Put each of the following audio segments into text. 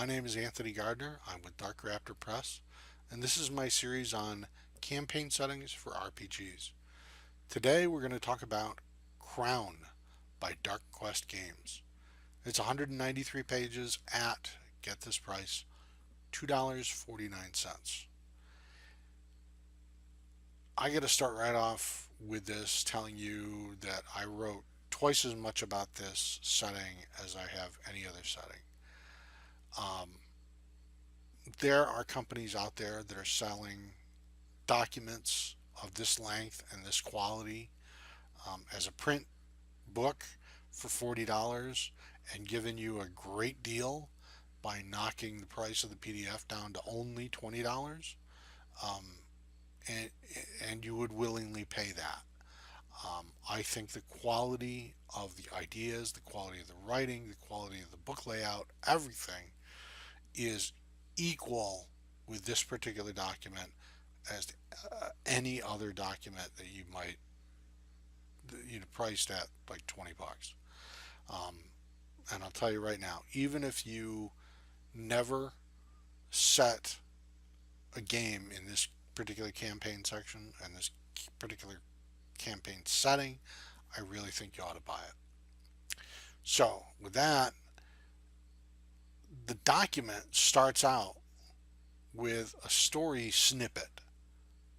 My name is Anthony Gardner. I'm with Dark Raptor Press, and this is my series on campaign settings for RPGs. Today we're going to talk about Crown by Dark Quest Games. It's 193 pages at, get this price, $2.49. I got to start right off with this telling you that I wrote twice as much about this setting as I have any other setting. Um, there are companies out there that are selling documents of this length and this quality as a print book for $40 and giving you a great deal by knocking the price of the PDF down to only $20. Um, and, and you would willingly pay that. I think the quality of the ideas, the quality of the writing, the quality of the book layout, everything is equal with this particular document as any other document that you might priced at like $20. Um, and I'll tell you right now, even if you never set a game in this particular campaign section and this particular campaign setting, I really think you ought to buy it. So with that, the document starts out with a story snippet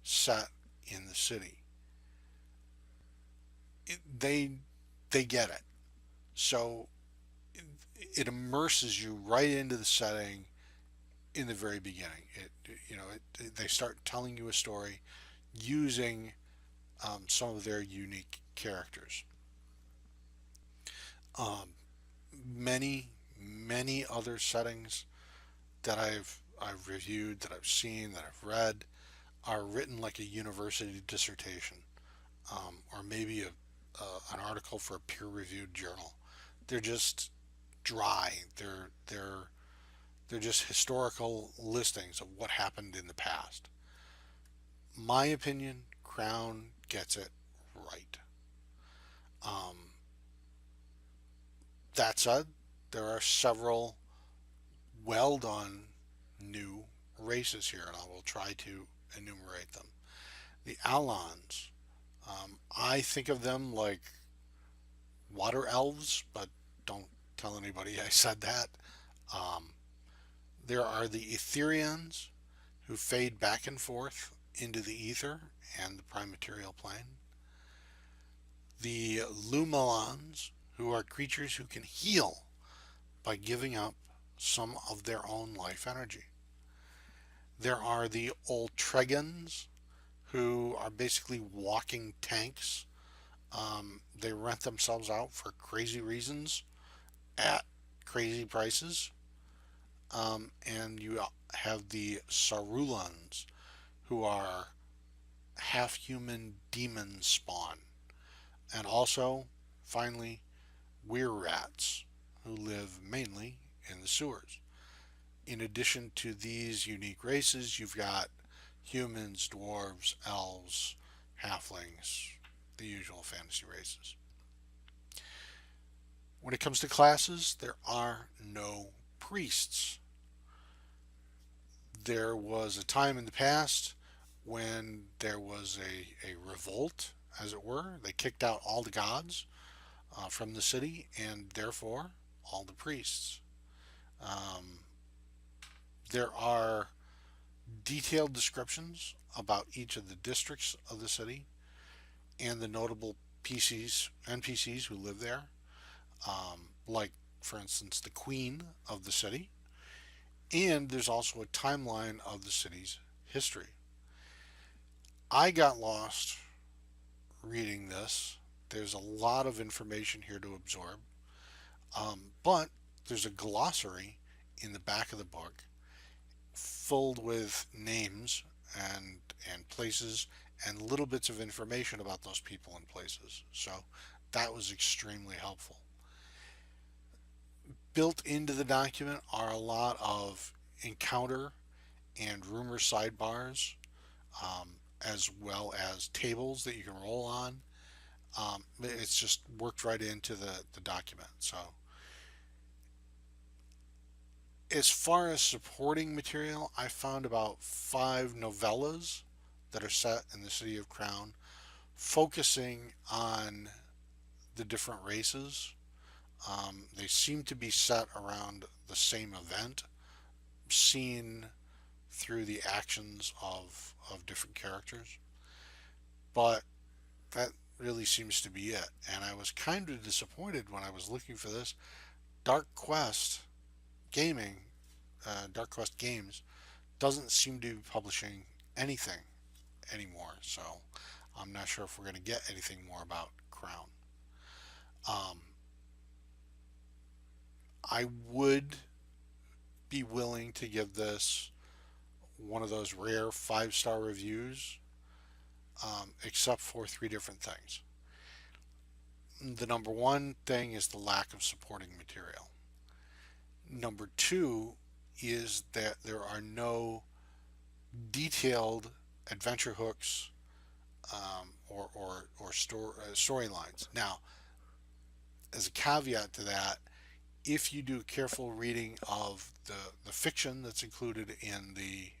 set in the city. They get it. So it immerses you right into the setting in the very beginning. They start telling you a story using some of their unique characters. Um, many other settings that I've reviewed, that I've seen, that I've read, are written like a university dissertation, or maybe an article for a peer-reviewed journal. They're just dry. They're just historical listings of what happened in the past. My opinion, Crown gets it right. Um, that said, there are several well done new races here, and I will try to enumerate them. The Alans, I think of them like water elves, but don't tell anybody I said that. Um, there are the Etherians, who fade back and forth into the ether and the prime material plane. The Lumalans, who are creatures who can heal by giving up some of their own life energy. There are the Ultregans, who are basically walking tanks. They rent themselves out for crazy reasons at crazy prices. And you have the Sarulans, who are half human demon spawn. And also, finally, weir rats, who live mainly in the sewers. In addition to these unique races, you've got humans, dwarves, elves, halflings, the usual fantasy races. When it comes to classes, there are no priests. There was a time in the past when there was a revolt, as it were. They kicked out all the gods from the city and therefore all the priests. Um, there are detailed descriptions about each of the districts of the city and the notable NPCs who live there, like, for instance, the queen of the city. And there's also a timeline of the city's history. I got lost reading this. There's a lot of information here to absorb, but there's a glossary in the back of the book filled with names and places and little bits of information about those people and places. So that was extremely helpful. Built into the document are a lot of encounter and rumor sidebars, as well as tables that you can roll on. It's just worked right into the document. So As far as supporting material, I found about five novellas that are set in the city of Crown, focusing on the different races. They seem to be set around the same event, seen through the actions of different characters. But that really seems to be it. And I was kind of disappointed when I was looking for this. Dark Quest Gaming, Dark Quest Games, doesn't seem to be publishing anything anymore. So I'm not sure if we're going to get anything more about Crown. Um, I would be willing to give this one of those rare 5-star reviews, except for three different things. The number one thing is the lack of supporting material. Number two is that there are no detailed adventure hooks, or storylines. Now, as a caveat to that, if you do careful reading of the fiction that's included in the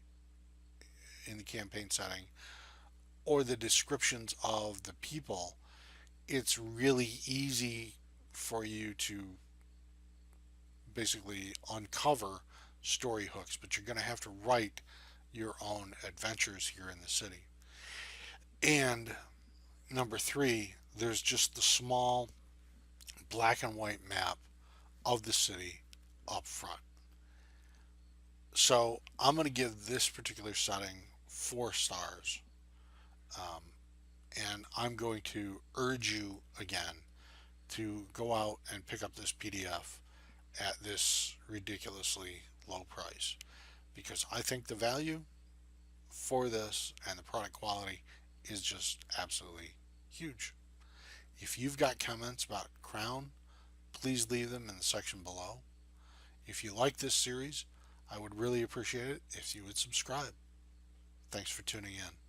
campaign setting, or the descriptions of the people, it's really easy for you to basically uncover story hooks, but you're going to have to write your own adventures here in the city. And number three, there's just the small black and white map of the city up front. So I'm going to give this particular setting 4 stars. Um, and I'm going to urge you again to go out and pick up this PDF at this ridiculously low price, because I think the value for this and the product quality is just absolutely huge. If you've got comments about Crown, please leave them in the section below. If you like this series, I would really appreciate it if you would subscribe. Thanks for tuning in.